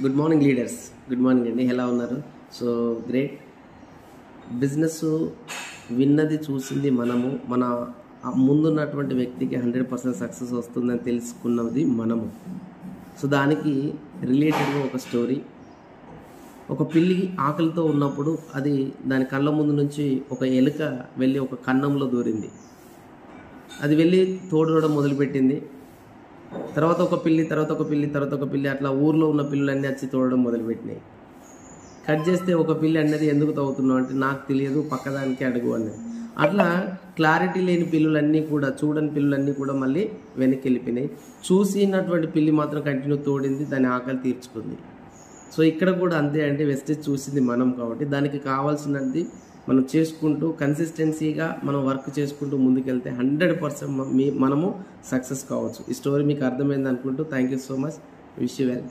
Good morning leaders, good morning అండి. ఎలా ఉన్నారు? So great. బిజినెస్ విన్నది చూసింది మనము, మన ముందున్నటువంటి వ్యక్తికి 100% సక్సెస్ వస్తుందని తెలుసుకున్నది మనము. సో దానికి రిలేటెడ్గా ఒక స్టోరీ. ఒక పిల్లి ఆకలితో ఉన్నప్పుడు అది దాని కళ్ళ ముందు నుంచి ఒక ఎలుక వెళ్ళి ఒక కన్నంలో దూరింది. అది వెళ్ళి తోడడం మొదలుపెట్టింది. తర్వాత ఒక పిల్లి, తర్వాత ఒక పిల్లి, తర్వాత ఒక పిల్లి, అట్లా ఊర్లో ఉన్న పిల్లులన్నీ వచ్చి తోడడం మొదలుపెట్టినాయి. కట్ చేస్తే ఒక పిల్లి అన్నది ఎందుకు తవ్వుతున్నావు అంటే నాకు తెలియదు, పక్కదానికి అడుగు అన్నది. అట్లా క్లారిటీ లేని పిల్లులన్నీ కూడా, చూడని పిల్లులన్నీ కూడా మళ్ళీ వెనక్కి వెళ్ళిపోయినాయి. చూసినటువంటి పిల్లి మాత్రం కంటిన్యూ తోడింది, దాని ఆకలి తీర్చుకుంది. సో ఇక్కడ కూడా అంతే అండి. వెస్టేజ్ చూసింది మనం కాబట్టి దానికి కావాల్సినది మనం చేసుకుంటూ కన్సిస్టెన్సీగా మనం వర్క్ చేసుకుంటూ ముందుకెళ్తే 100% మనము సక్సెస్ కావచ్చు. ఈ స్టోరీ మీకు అర్థమైంది అనుకుంటూ thank you so much. Wish you well.